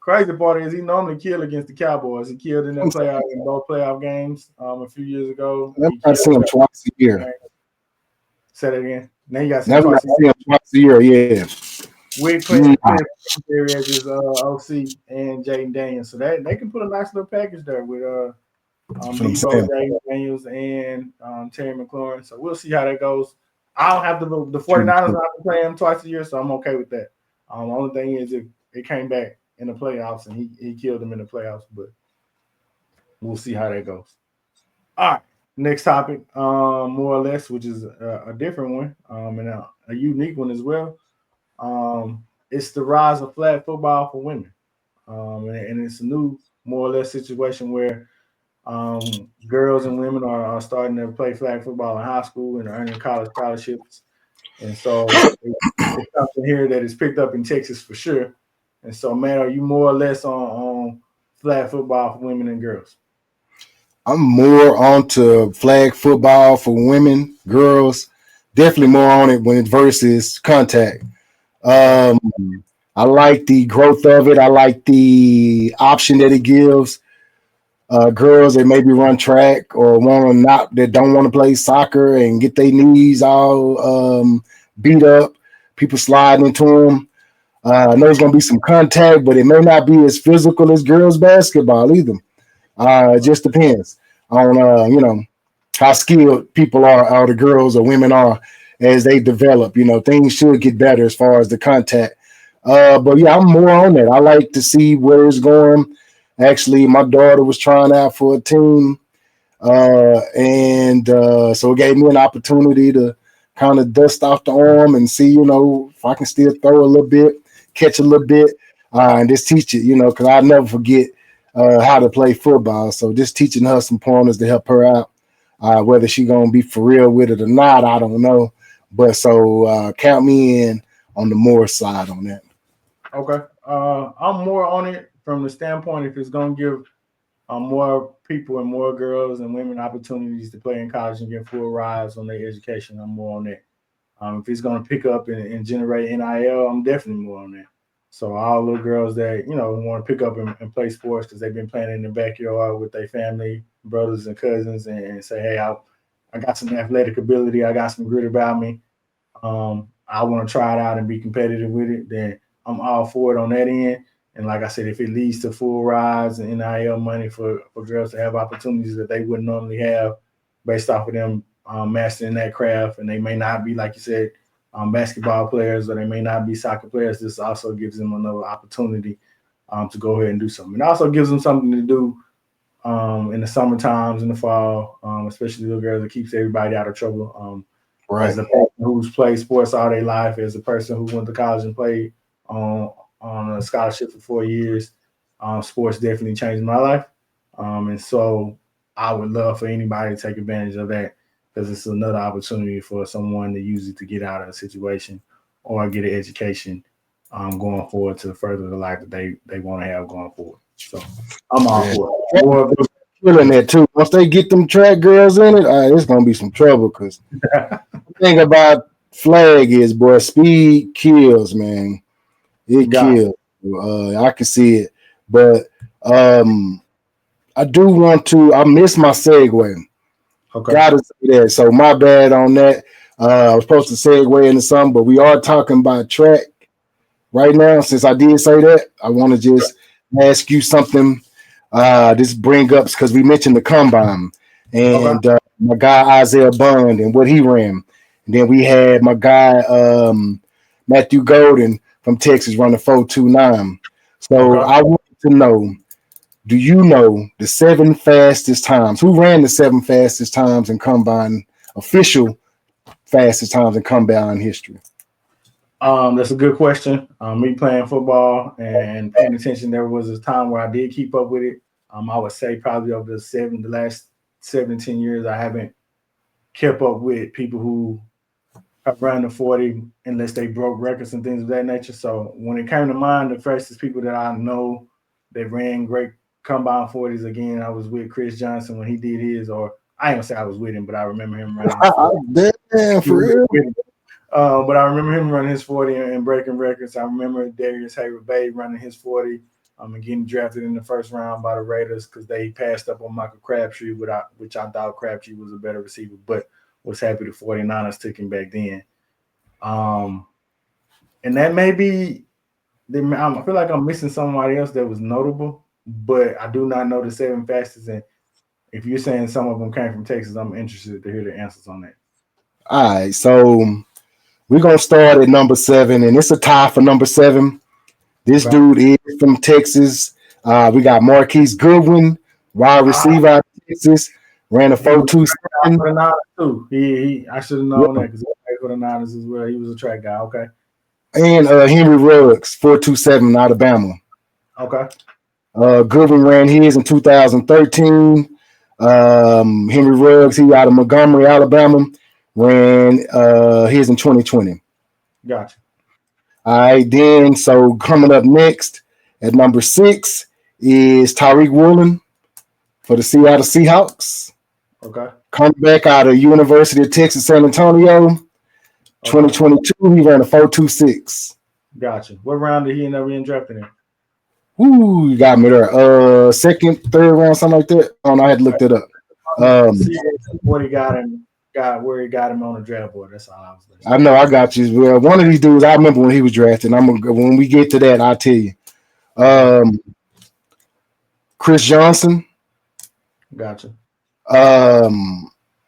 Crazy part is he normally killed against the Cowboys. He killed in both playoff games a few years ago. I see him twice a year. Say that again. Now you got to see him twice a year. Yeah. With Quinn as his OC and Jaden Daniels, so that they can put a nice little package there with Debo, Jaden Daniels, and Terry McLaurin. So we'll see how that goes. I don't have the 49ers not to play him twice a year, so I'm okay with that. The only thing is if it came back in the playoffs and he killed them in the playoffs, but we'll see how that goes. All right, next topic, more or less, which is a different one and a unique one as well. It's the rise of flag football for women, and it's a new, more or less, situation where girls and women are starting to play flag football in high school and earning college scholarships. And so it's something here that is picked up in Texas for sure. And so, man, are you more or less on flag football for women and girls? I'm more onto flag football for women, girls. Definitely more on it when it's versus contact. I like the growth of it. I like the option that it gives girls that maybe run track or that don't want to play soccer and get their knees all beat up. People sliding into them. I know it's going to be some contact, but it may not be as physical as girls basketball either. It just depends on how skilled people are, or the girls or women are as they develop. Things should get better as far as the contact. But yeah, I'm more on that. I like to see where it's going. Actually, my daughter was trying out for a team, and so it gave me an opportunity to kind of dust off the arm and see, if I can still throw a little bit, catch a little bit, and just teach it, because I'll never forget how to play football. So just teaching her some pointers to help her out. Whether she's going to be for real with it or not, I don't know. But so count me in on the more side on that. Okay. I'm more on it from the standpoint if it's going to give more people and more girls and women opportunities to play in college and get full rides on their education. I'm more on that. If it's going to pick up and generate NIL, I'm definitely more on that. So all little girls that, want to pick up and play sports because they've been playing in the backyard with their family, brothers and cousins, and say, hey, I got some athletic ability. I got some grit about me. I want to try it out and be competitive with it. Then I'm all for it on that end. And like I said, if it leads to full rides and NIL money for girls to have opportunities that they wouldn't normally have based off of them mastering that craft, and they may not be, like you said, basketball players, or they may not be soccer players, this also gives them another opportunity to go ahead and do something. It also gives them something to do in the summer times, in the fall, especially little girls. It keeps everybody out of trouble. Right. As a person who's played sports all their life, as a person who went to college and played on a scholarship for 4 years, sports definitely changed my life. And so I would love for anybody to take advantage of that, because it's another opportunity for someone to use it to get out of a situation or get an education going forward to further the life that they want to have going forward. So I'm all for it. More Feeling that too. Once they get them track girls in it, it's gonna be some trouble. Because the thing about flag is, boy, speed kills, man. It kills. I can see it, but I do want to. I miss my segue. Okay. Gotta say that. So my bad on that. I was supposed to segue into something, but we are talking about track right now. Since I did say that, I want to just ask you something. This bring ups because we mentioned the combine and my guy Isaiah Bond and what he ran. And then we had my guy Matthew Golden from Texas running 4.29. So I want to know, do you know the 7 fastest times? Who ran the 7 fastest times in combine, official fastest times in combine history? That's a good question. Me playing football and paying attention, there was a time where I did keep up with it. I would say probably over the last 17 years, I haven't kept up with people who have run the 40 unless they broke records and things of that nature. So when it came to mind, the fastest people that I know that ran great combine 40s, again, I was with Chris Johnson when he did his, or I ain't gonna say I was with him, but I remember him running his 40. Damn, for real? But I remember him running his 40 and breaking records. I remember Darius Hayward-Bay running his 40 and getting drafted in the first round by the Raiders because they passed up on Michael Crabtree, which I thought Crabtree was a better receiver, but was happy the 49ers took him back then. And that may be – I feel like I'm missing somebody else that was notable, but I do not know the 7 fastest. And if you're saying some of them came from Texas, I'm interested to hear the answers on that. All right, so we're going to start at number 7, and it's a tie for number 7. This dude is from Texas. We got Marquise Goodwin, wide receiver out of Texas, ran a 4.27. I should have known that because he played for the Niners as well. He was a track guy. Okay. And Henry Ruggs, 4.27, Alabama. Okay. Goodwin ran his in 2013. Henry Ruggs, he out of Montgomery, Alabama, ran his in 2020. Gotcha. All right, then, so coming up next at number 6 is Tyreek Woolen for the Seattle Seahawks. Okay. Coming back out of University of Texas, San Antonio, 2022, he ran a 4.26. Gotcha. What round did he end up being drafted in? Ooh, you got me there. Second, third round, something like that. I had to look that up. What he got him. Where he got him on the draft board. That's all I was listening. I know, I got you. Well, one of these dudes, I remember when he was drafted. When we get to that, I'll tell you. Chris Johnson. Gotcha.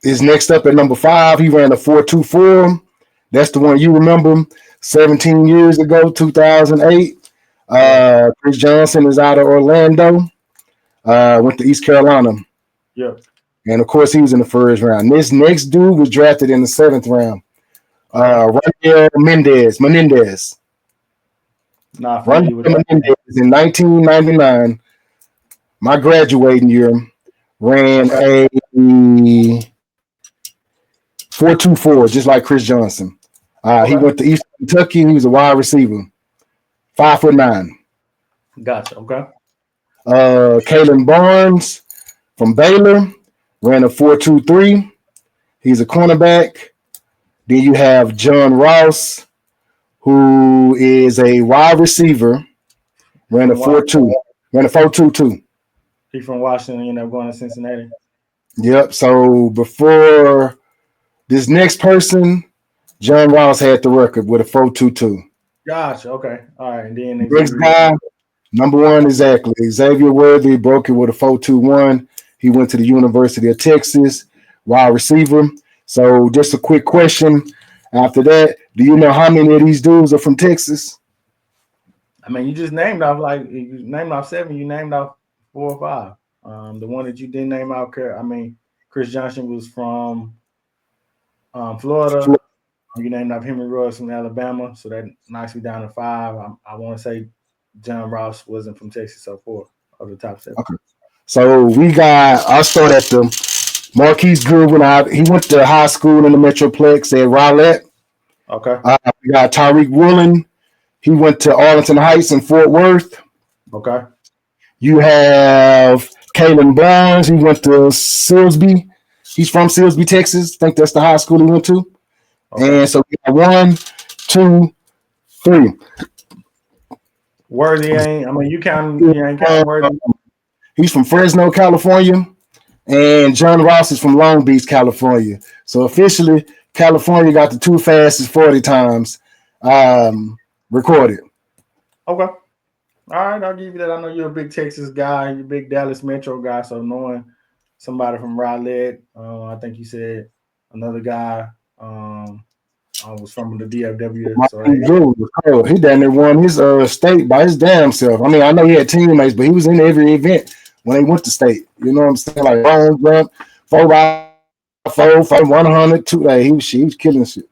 Is next up at number 5. He ran a 4.24. That's the one you remember 17 years ago, 2008. Chris Johnson is out of Orlando. Went to East Carolina. Yep. And, of course, he was in the first round. This next dude was drafted in the 7th round. Rondell Menendez. Rondell Menendez in 1999, my graduating year, ran a 4.24, just like Chris Johnson. He went to East Kentucky, and he was a wide receiver. 5'9". Gotcha. Okay. Kalen Barnes from Baylor ran a 4.23. He's a cornerback. Then you have John Ross, who is a wide receiver, ran a 4.2. Ran a 4.22. He's from Washington, ended up going to Cincinnati. Yep. So before this next person, John Ross had the record with a 4.22. Gotcha. Okay. All right. And then next guy, Number one, exactly. Xavier Worthy broke it with a 4.21. He went to the University of Texas, wide receiver. So just a quick question. After that, do you know how many of these dudes are from Texas? I mean, you just named off you named off 7. You named off 4 or 5. The one that you didn't name out, I mean, Chris Johnson was from Florida. You named off Henry Ruggs from Alabama, so that knocks me down to 5. I want to say John Ross wasn't from Texas, so 4 of the top 7. Okay. So I'll start at the Marquise Goodwin. He went to high school in the Metroplex at Rowlett. Okay. We got Tyreek Woolen. He went to Arlington Heights in Fort Worth. Okay. You have Kalen Barnes. He went to Silsbee. He's from Silsbee, Texas. I think that's the high school he went to. Okay. And so we got 1, 2, 3. Worthy ain't. I mean, you ain't counting Worthy. He's from Fresno, California, and John Ross is from Long Beach, California. So officially, California got the 2 fastest 40 times recorded. Okay. All right, I'll give you that. I know you're a big Texas guy, you're a big Dallas Metro guy, so knowing somebody from Rowlett, I think you said another guy was from the DFW. So he down there won his state by his damn self. I mean, I know he had teammates, but he was in every event when they went to state. You know what I'm saying? Like long jump, 4x4, 100, 2. He was killing shit.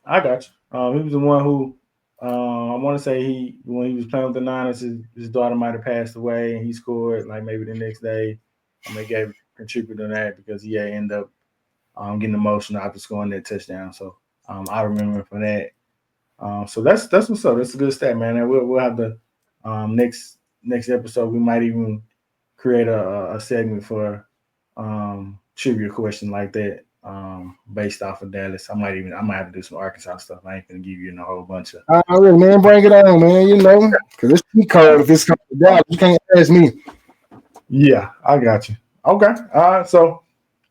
I got you. He was the one who I want to say when he was playing with the Niners, his daughter might have passed away, and he scored like maybe the next day. They contributed to that because he had ended up getting emotional after scoring that touchdown. So I remember for that. So that's what's up. That's a good stat, man. And we'll have the next episode. We might even create a segment for trivia question like that. Based off of Dallas, I might have to do some Arkansas stuff. I ain't gonna give you a whole bunch of. All right, man, bring it on, man. You know, because it's key card. If it's coming to Dallas, you can't ask me. Yeah, I got you. Okay, so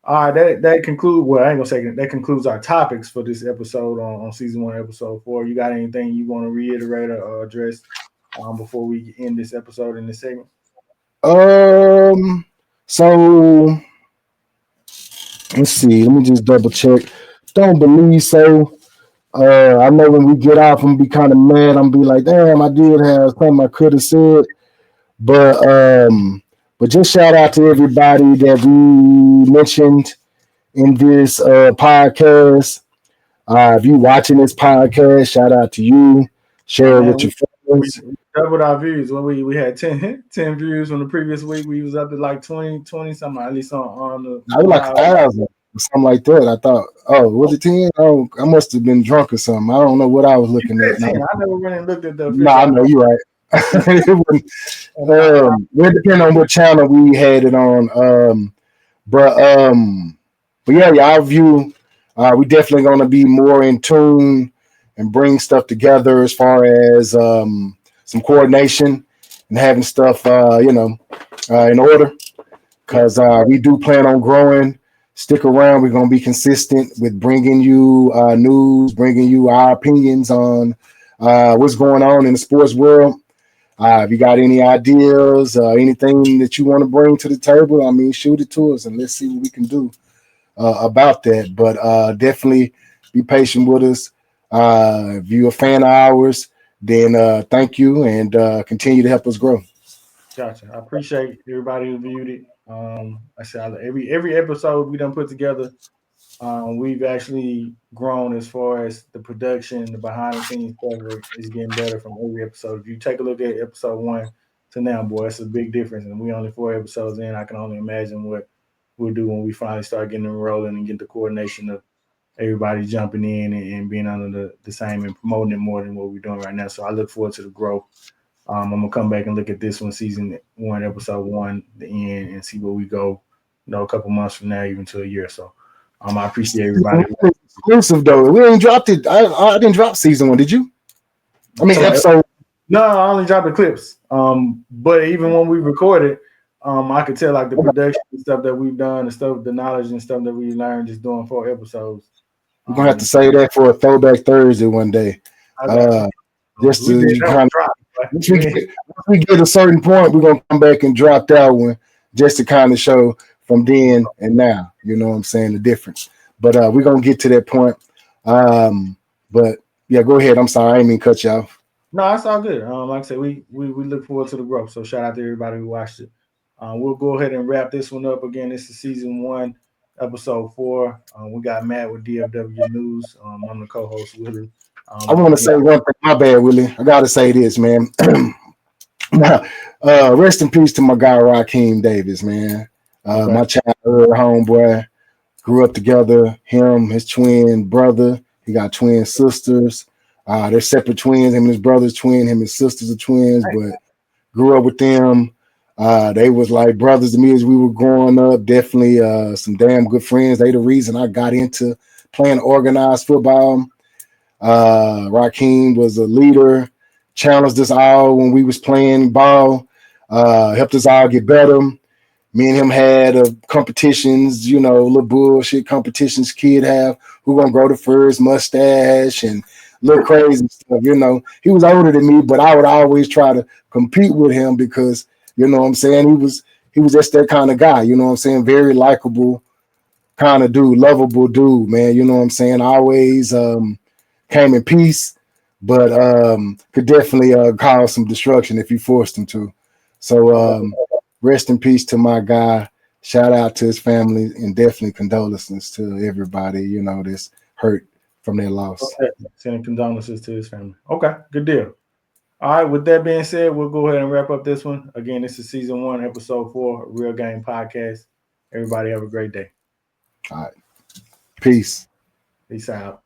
that concludes. Well, I ain't gonna say that concludes our topics for this episode on season 1, episode 4. You got anything you want to reiterate or address before we end this episode in this segment? So. Let's see. Let me just double check. Don't believe so. I know when we get off, I'm be kind of mad. I'm be like, damn, I did have something I could have said. But just shout out to everybody that we mentioned in this podcast. If you watching this podcast, shout out to you. Share it with your friends. We doubled our views. When we had 10 views from the previous week, we was up to like 20 something, at least on the. I was like 1,000 or something like that. I thought, was it 10? Oh, I must have been drunk or something. I don't know what I was looking at. I never really looked at the. No, I know you're right. It depends on what channel we had it on. But yeah, our view, we definitely going to be more in tune and bring stuff together as far as some coordination and having stuff, in order. Because we do plan on growing. Stick around. We're going to be consistent with bringing you news, bringing you our opinions on what's going on in the sports world. If you got any ideas, anything that you want to bring to the table, I mean, shoot it to us and let's see what we can do about that. But definitely be patient with us. If you're a fan of ours, then thank you and continue to help us grow. Gotcha. I appreciate everybody who viewed it. I said every episode we done put together, we've actually grown as far as the production, the behind the scenes stuff is getting better from every episode. If you take a look at episode 1 to now, boy, it's a big difference. And we only 4 episodes in. I can only imagine what we'll do when we finally start getting them rolling and get the coordination of everybody jumping in and being under the same and promoting it more than what we're doing right now. So I look forward to the growth. I'm gonna come back and look at this one, season 1, episode 1, the end, and see where we go. A couple months from now, even to a year. So, I appreciate everybody. Exclusive though, we ain't dropped it. I didn't drop season 1. Did you? I mean, episode. No, I only dropped the clips. But even when we recorded, I could tell like the production and stuff that we've done, the knowledge and stuff that we learned just doing 4 episodes. We're gonna have to say that for a throwback Thursday one day. Just to kind of Once we get a certain point, we're gonna come back and drop that one just to kind of show from then and now. You know what I'm saying? The difference. But we're gonna get to that point. But yeah, go ahead. I'm sorry, I didn't mean to cut you off. No, it's all good. Like I said, we look forward to the growth. So shout out to everybody who watched it. We'll go ahead and wrap this one up again. This is season 1, episode 4. We got Matt with DFW News. I'm the co-host Willie. I want to Again, say one thing. My bad, Willie. I gotta say this, man. Rest in peace to my guy Raheem Davis, man. okay. My childhood homeboy. Grew up together. Him, his twin brother. He got twin sisters. They're separate twins. Him and his brother's twin. Him and his sisters are twins, but grew up with them. They was like brothers to me as we were growing up. Definitely some damn good friends. They the reason I got into playing organized football. Raheem was a leader, challenged us all when we was playing ball, helped us all get better. Me and him had competitions, you know, little bullshit competitions kid have. Who gonna grow the first mustache and little crazy stuff, you know. He was older than me, but I would always try to compete with him because, you know what I'm saying, he was just that kind of guy, you know what I'm saying, very likable kind of dude, lovable dude, man, you know what I'm saying. Always came in peace, but could definitely cause some destruction if you forced him to. So rest in peace to my guy. Shout out to his family and definitely condolences to everybody, you know, that's hurt from their loss. Okay. Sending condolences to his family. Okay, good deal. All right, with that being said, we'll go ahead and wrap up this one. Again, this is season 1, episode 4, Real Game Podcast. Everybody have a great day. All right. Peace. Peace out.